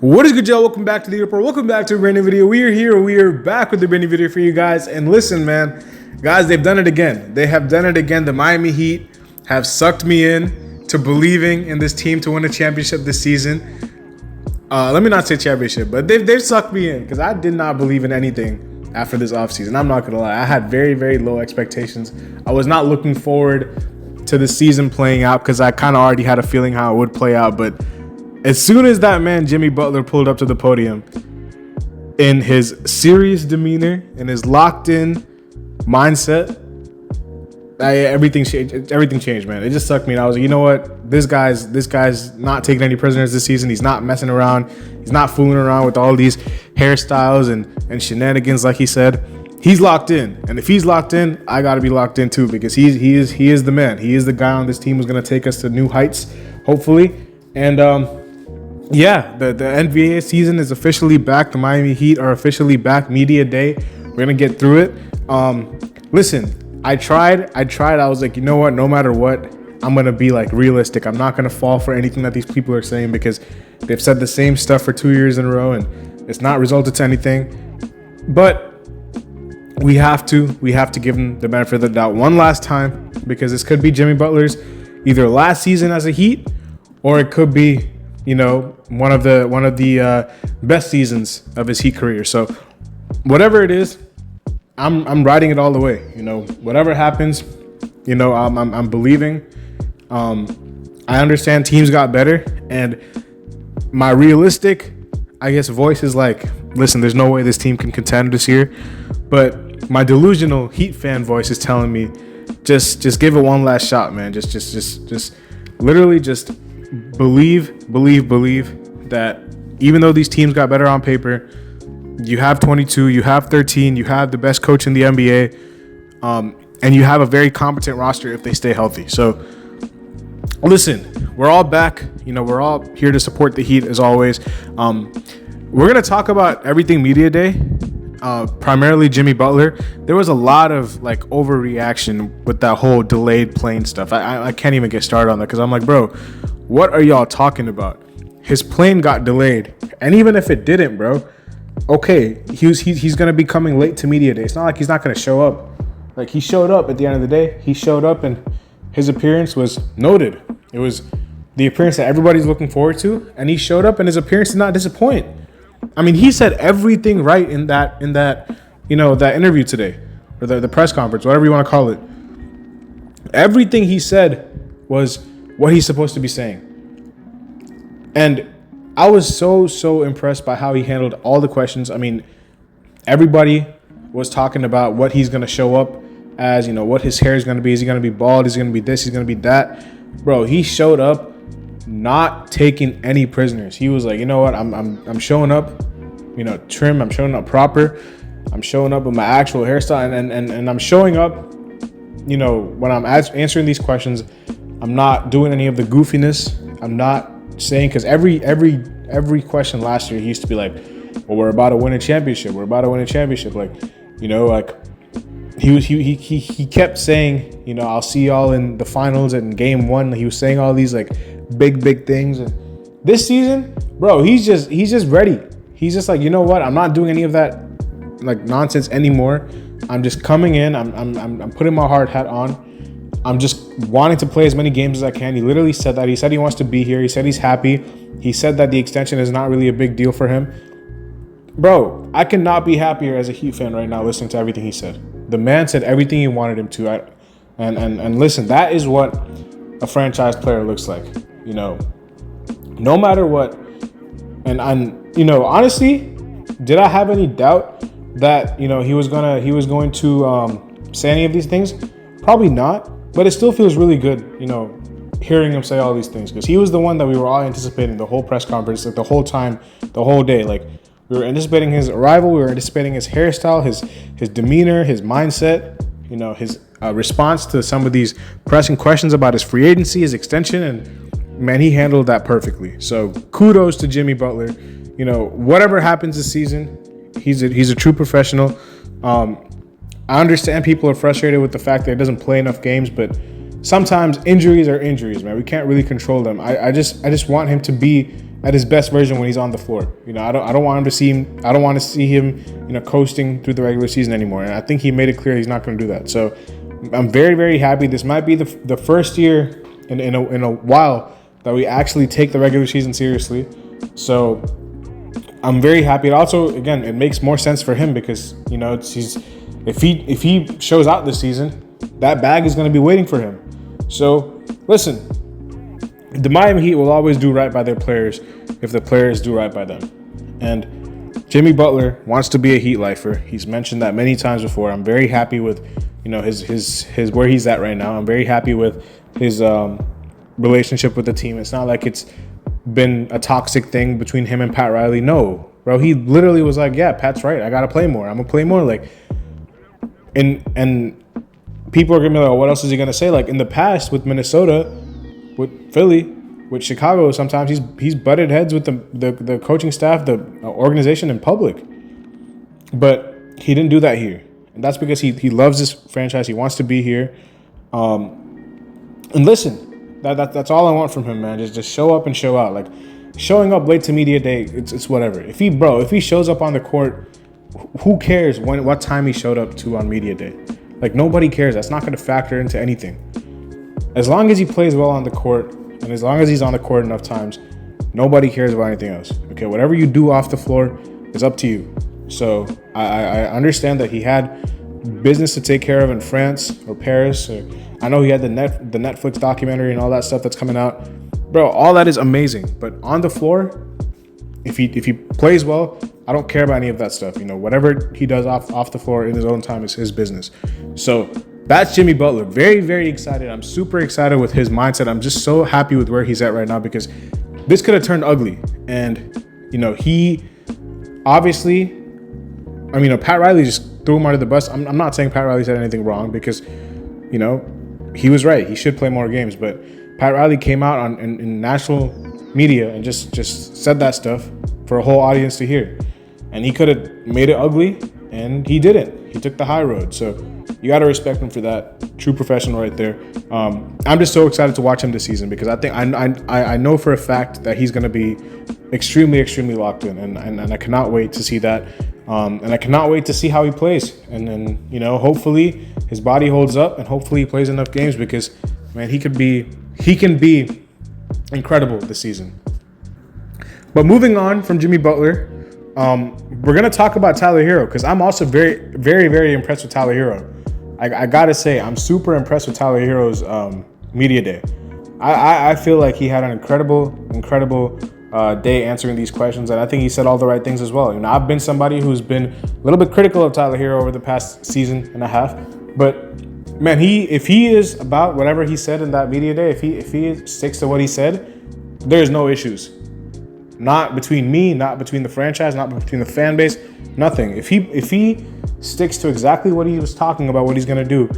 What is good, y'all? Welcome back to the report. Welcome back to a brand new video. We are here. We are back with a brand new video for you guys. And listen, man, guys, they've done it again. They have done it again. The Miami Heat have sucked me in to believing in this team to win a championship this season. Let me not say championship, but they've sucked me in because I did not believe in anything after this offseason. I'm not gonna lie. I had very, very low expectations. I was not looking forward to the season playing out because I kind of already had a feeling how it would play out, but as soon as that man, Jimmy Butler, pulled up to the podium in his serious demeanor, in his locked-in mindset, everything changed. Everything changed, man. It just sucked me. And I was like, you know what? This guy's not taking any prisoners this season. He's not messing around. He's not fooling around with all these hairstyles and shenanigans, like he said. He's locked in, and if he's locked in, I got to be locked in too because he is the man. He is the guy on this team who's going to take us to new heights, hopefully. And yeah, the NBA season is officially back. The Miami Heat are officially back. Media day. We're going to get through it. Listen, I tried. I was like, you know what? No matter what, I'm going to be like realistic. I'm not going to fall for anything that these people are saying because they've said the same stuff for 2 years in a row and it's not resulted to anything. But we have to give them the benefit of the doubt one last time because this could be Jimmy Butler's either last season as a Heat or it could be, you know, one of the best seasons of his Heat career. So whatever it is, I'm riding it all the way. You know, whatever happens, you know, I'm believing. I understand teams got better, and my realistic, I guess, voice is like, listen, there's no way this team can contend this year. But my delusional Heat fan voice is telling me, just give it one last shot, man. Just literally just believe that even though these teams got better on paper, you have 22, you have 13, you have the best coach in the NBA, and you have a very competent roster if they stay healthy. So listen, we're all back. You know, we're all here to support the Heat as always. We're going to talk about everything media day, primarily Jimmy Butler. There was a lot of like overreaction with that whole delayed plane stuff. I can't even get started on that because I'm like, bro, what are y'all talking about? His plane got delayed. And even if it didn't, bro, okay, he's going to be coming late to media day. It's not like he's not going to show up. Like, he showed up at the end of the day. He showed up and his appearance was noted. It was the appearance that everybody's looking forward to. And he showed up and his appearance did not disappoint. I mean, he said everything right in that you know, that interview today, or the press conference, whatever you want to call it. Everything he said was what he's supposed to be saying. And I was so impressed by how he handled all the questions. I mean, everybody was talking about what he's going to show up as, you know, what his hair is going to be. Is he going to be bald? Is he going to be this? He's going to be that. Bro, he showed up not taking any prisoners. He was like, you know what? I'm showing up, you know, trim. I'm showing up proper. I'm showing up with my actual hairstyle, and I'm showing up, you know, when I'm answering these questions, I'm not doing any of the goofiness. I'm not saying, because every question last year he used to be like, well, we're about to win a championship. We're about to win a championship. Like, you know, like he kept saying, you know, I'll see y'all in the finals and game one. He was saying all these like big things. And this season, bro, he's just ready. He's just like, you know what? I'm not doing any of that like nonsense anymore. I'm just coming in. I'm putting my hard hat on. I'm just wanting to play as many games as I can. He literally said that. He said he wants to be here. He said he's happy. He said that the extension is not really a big deal for him. Bro, I cannot be happier as a Heat fan right now listening to everything he said. The man said everything he wanted him to. And listen, that is what a franchise player looks like. You know, no matter what. And you know, honestly, did I have any doubt that, you know, he was going to say any of these things? Probably not. But it still feels really good, you know, hearing him say all these things, because he was the one that we were all anticipating the whole press conference, like the whole time, the whole day. Like, we were anticipating his arrival, we were anticipating his hairstyle, his demeanor, his mindset, you know, his response to some of these pressing questions about his free agency, his extension, and man, he handled that perfectly. So kudos to Jimmy Butler. You know, whatever happens this season, he's a true professional. I understand people are frustrated with the fact that he doesn't play enough games, but sometimes injuries are injuries, man. We can't really control them. I just want him to be at his best version when he's on the floor. You know, I don't want to see him, you know, coasting through the regular season anymore. And I think he made it clear he's not going to do that. So I'm very, very happy. This might be the first year in a while that we actually take the regular season seriously. So I'm very happy. And also, again, it makes more sense for him because, you know, if he shows out this season, that bag is going to be waiting for him. So listen, the Miami Heat will always do right by their players if the players do right by them. And Jimmy Butler wants to be a Heat lifer. He's mentioned that many times before. I'm very happy with, you know, his where he's at right now. I'm very happy with his relationship with the team. It's not like it's been a toxic thing between him and Pat Riley. No, bro. He literally was like, yeah, Pat's right. I gotta play more. I'm gonna play more. Like, and people are gonna be like, oh, what else is he gonna say? Like in the past with Minnesota, with Philly, with Chicago, sometimes he's butted heads with the coaching staff, the organization in public. But he didn't do that here. And that's because he loves this franchise. He wants to be here. And listen, that's all I want from him, man. Just show up and show out. Like showing up late to media day, it's whatever. If he shows up on the court, who cares what time he showed up to on media day? Like nobody cares. That's not going to factor into anything. As long as he plays well on the court, and as long as he's on the court enough times, nobody cares about anything else. Okay, whatever you do off the floor is up to you. So I understand that he had business to take care of in France or Paris. I know he had the Netflix documentary and all that stuff that's coming out. Bro, all that is amazing. But on the floor, if he plays well, I don't care about any of that stuff. You know, whatever he does off the floor in his own time is his business. So that's Jimmy Butler. Very, very excited. I'm super excited with his mindset. I'm just so happy with where he's at right now because this could have turned ugly. And, you know, he obviously, I mean, Pat Riley just threw him under the bus. I'm not saying Pat Riley said anything wrong because, you know, he was right. He should play more games. But Pat Riley came out in national media and just said that stuff for a whole audience to hear. And he could have made it ugly, and he didn't. He took the high road. So you got to respect him for that. True professional right there. I'm just so excited to watch him this season because I think I know for a fact that he's going to be extremely, extremely locked in, and I cannot wait to see that. And I cannot wait to see how he plays. And then, you know, hopefully his body holds up, and hopefully he plays enough games because, man, he can be incredible this season. But moving on from Jimmy Butler, we're going to talk about Tyler Hero because I'm also very, very, very impressed with Tyler Hero. I got to say, I'm super impressed with Tyler Hero's media day. I feel like he had an incredible day answering these questions, and I think he said all the right things as well. You know, I've been somebody who's been a little bit critical of Tyler Hero over the past season and a half, but man, if he is about whatever he said in that media day, if he sticks to what he said, there's no issues. Not between me, not between the franchise, not between the fan base, nothing. If he sticks to exactly what he was talking about, what he's gonna do,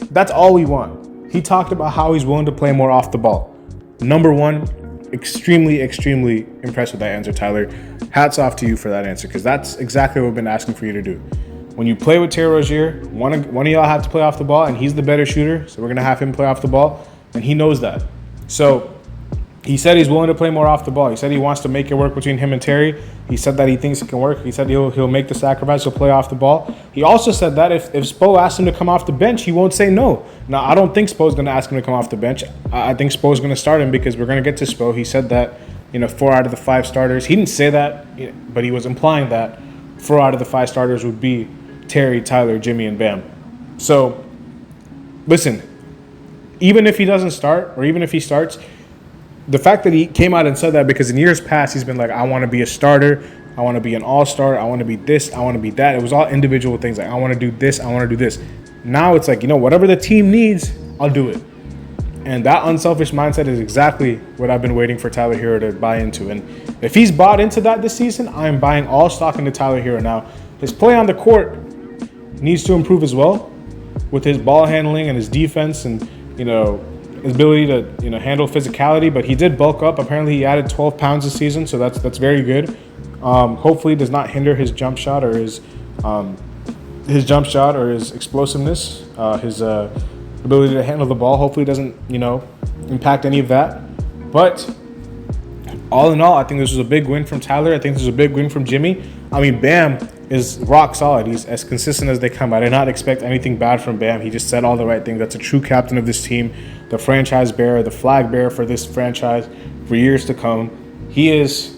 that's all we want. He talked about how he's willing to play more off the ball. Number one, extremely, extremely impressed with that answer, Tyler. Hats off to you for that answer, because that's exactly what we've been asking for you to do. When you play with Terry Rozier, one of y'all have to play off the ball, and he's the better shooter, so we're gonna have him play off the ball, and he knows that. So he said he's willing to play more off the ball. He said he wants to make it work between him and Terry. He said that he thinks it can work. He said he'll make the sacrifice. He'll play off the ball. He also said that if Spo asks him to come off the bench, he won't say no. Now, I don't think Spo's going to ask him to come off the bench. I think Spo's going to start him because we're going to get to Spo. He said that, 4 out of the 5 starters. He didn't say that, but he was implying that 4 out of the 5 starters would be Terry, Tyler, Jimmy, and Bam. So, listen, even if he doesn't start or even if he starts, the fact that he came out and said that, because in years past he's been like, I want to be a starter, I want to be an all-star, I want to be this, I want to be that. It was all individual things, like I want to do this, I want to do this. Now it's like, whatever the team needs, I'll do it. And that unselfish mindset is exactly what I've been waiting for Tyler Hero to buy into. And if he's bought into that this season, I'm buying all stock into Tyler Hero. Now, his play on the court needs to improve as well with his ball handling and his defense and, his ability to handle physicality, but he did bulk up. Apparently he added 12 pounds this season, so that's very good. Hopefully it does not hinder his jump shot or his explosiveness, his ability to handle the ball. Hopefully it doesn't impact any of that. But all in all, I think this was a big win from Tyler. I think this was a big win from Jimmy. I mean, Bam is rock solid. He's as consistent as they come. I did not expect anything bad from Bam. He just said all the right things. That's a true captain of this team, the franchise bearer, the flag bearer for this franchise for years to come. He is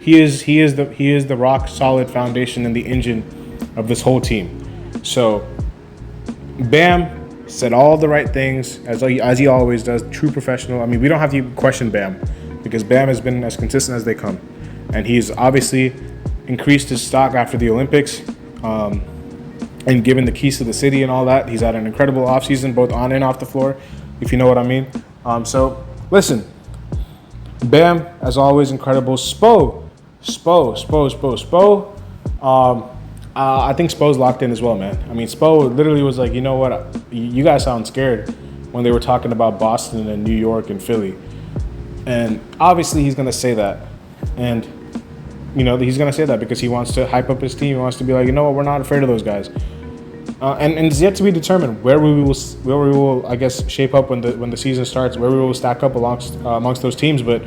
the rock solid foundation and the engine of this whole team. So Bam said all the right things as he always does. True professional. I mean, we don't have to even question Bam because Bam has been as consistent as they come, and he's obviously increased his stock after the Olympics, and given the keys to the city and all that. He's had an incredible offseason, both on and off the floor, if you know what I mean. So listen, Bam, as always, incredible. Spo. I think Spo's locked in as well, man. I mean, Spo literally was like, you know what, you guys sound scared when they were talking about Boston and New York and Philly. And obviously he's going to say that. And, you know, he's going to say that because he wants to hype up his team. He wants to be like, you know what, we're not afraid of those guys. And it's yet to be determined where we will, I guess, shape up when the season starts, where we will stack up amongst those teams. But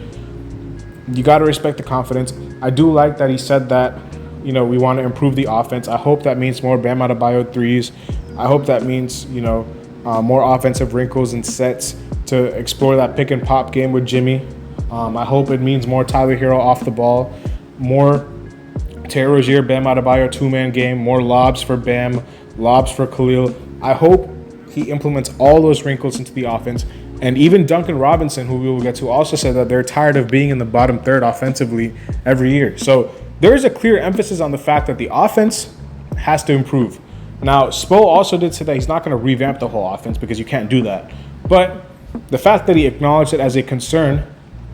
you got to respect the confidence. I do like that he said that, you know, we want to improve the offense. I hope that means more Bam Adebayo threes. I hope that means, you know, more offensive wrinkles and sets to explore that pick and pop game with Jimmy. I hope it means more Tyler Hero off the ball, more Terry Rozier, Bam Adebayo two-man game, more lobs for Bam, lobs for Khalil. I hope he implements all those wrinkles into the offense. And even Duncan Robinson, who we will get to, also said that they're tired of being in the bottom third offensively every year. So there is a clear emphasis on the fact that the offense has to improve. Now, Spo also did say that he's not going to revamp the whole offense because you can't do that. But the fact that he acknowledged it as a concern,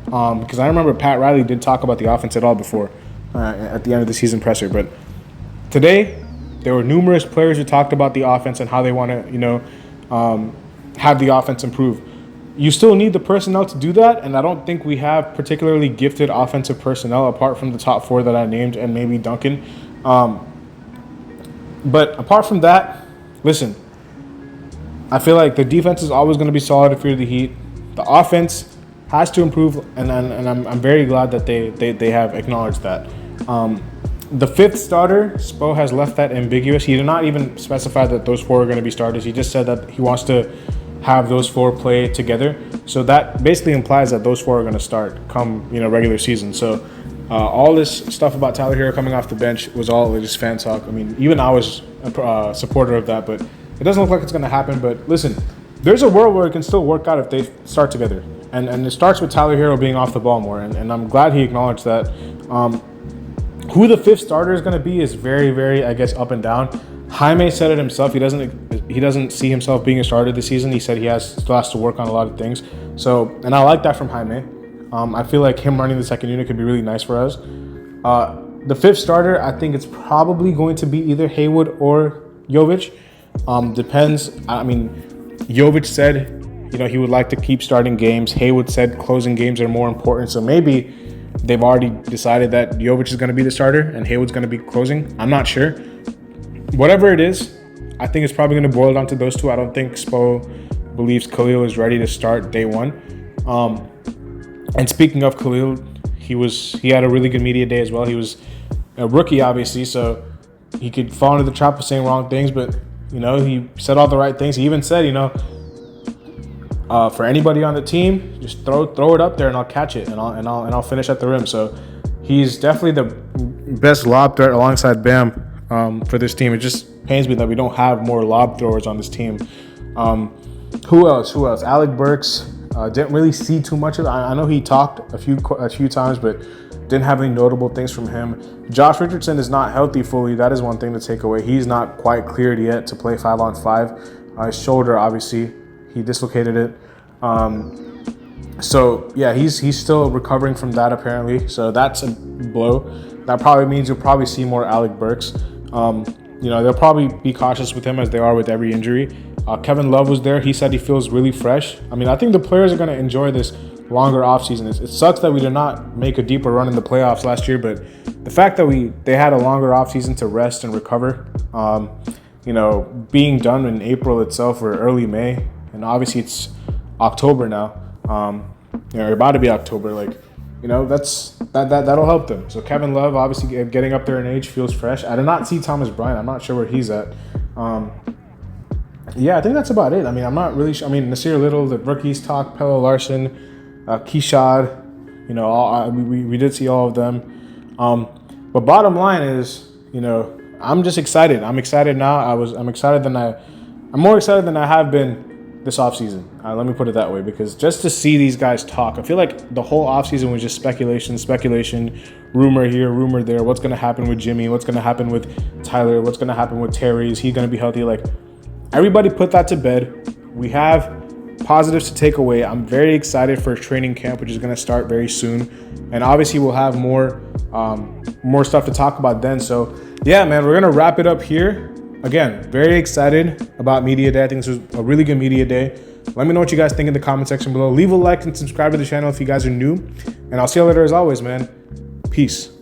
because I remember Pat Riley did talk about the offense at all before at the end of the season presser. But today, there were numerous players who talked about the offense and how they want to, you know, have the offense improve. You still need the personnel to do that, and I don't think we have particularly gifted offensive personnel apart from the top four that I named and maybe Duncan. But apart from that, listen, I feel like the defense is always going to be solid if you're the Heat. The offense has to improve, and I'm very glad that they have acknowledged that. The fifth starter, Spo has left that ambiguous. He did not even specify that those four are going to be starters. He just said that he wants to have those four play together. So that basically implies that those four are going to start come, you know, regular season. So all this stuff about Tyler Hero coming off the bench was all just fan talk. I mean, even I was a supporter of that, but it doesn't look like it's going to happen. But listen, there's a world where it can still work out if they start together. And it starts with Tyler Hero being off the ball more. And I'm glad he acknowledged that. Who the fifth starter is going to be is very, very, I guess, up and down. Jaime said it himself. He doesn't see himself being a starter this season. He said he still has to work on a lot of things. So, and I like that from Jaime. I feel like him running the second unit could be really nice for us. The fifth starter, I think it's probably going to be either Haywood or Jovic. Depends. I mean, Jovic said, you know, he would like to keep starting games. Haywood said closing games are more important. So maybe they've already decided that Jovic is going to be the starter and Haywood's going to be closing. I'm not sure. Whatever it is, I think it's probably going to boil down to those two. I don't think Spo believes Khalil is ready to start day one. And speaking of Khalil, he had a really good media day as well. He was a rookie, obviously, so he could fall into the trap of saying wrong things, but, you know, he said all the right things. He even said, you know, for anybody on the team, just throw it up there and I'll catch it and I'll finish at the rim. So he's definitely the best lob threat alongside Bam for this team. It just pains me that we don't have more lob throwers on this team. Who else? Alec Burks. Didn't really see too much of it. I know he talked a few times, but didn't have any notable things from him. Josh Richardson is not healthy fully. That is one thing to take away. He's not quite cleared yet to play 5-on-5. His shoulder, obviously, he dislocated it. So yeah, he's still recovering from that apparently. So that's a blow. That probably means you'll probably see more Alec Burks. You know, they'll probably be cautious with him as they are with every injury. Kevin Love was there. He said he feels really fresh. I mean, I think the players are going to enjoy this longer offseason. It sucks that we did not make a deeper run in the playoffs last year, but the fact that they had a longer offseason to rest and recover, you know, being done in April itself or early May, and obviously it's October now. You know, we're about to be October. Like, you know, that'll help them. So Kevin Love, obviously getting up there in age, feels fresh. I did not see Thomas Bryant. I'm not sure where he's at. Yeah, I think that's about it. I mean, I'm not really sure. I mean, Nasir Little, the rookies talk, Pella Larson, Keishad, you know, we did see all of them. But bottom line is, you know, I'm just excited. I'm excited now. I'm more excited than I have been this offseason. Let me put it that way, because just to see these guys talk, I feel like the whole offseason was just speculation, rumor here, rumor there. What's going to happen with Jimmy? What's going to happen with Tyler? What's going to happen with Terry? Is he going to be healthy? Like, everybody put that to bed. We have positives to take away. I'm very excited for training camp, which is going to start very soon. And obviously we'll have more stuff to talk about then. So yeah, man, we're going to wrap it up here. Again, very excited about Media Day. I think this was a really good Media Day. Let me know what you guys think in the comment section below. Leave a like and subscribe to the channel if you guys are new. And I'll see you later as always, man. Peace.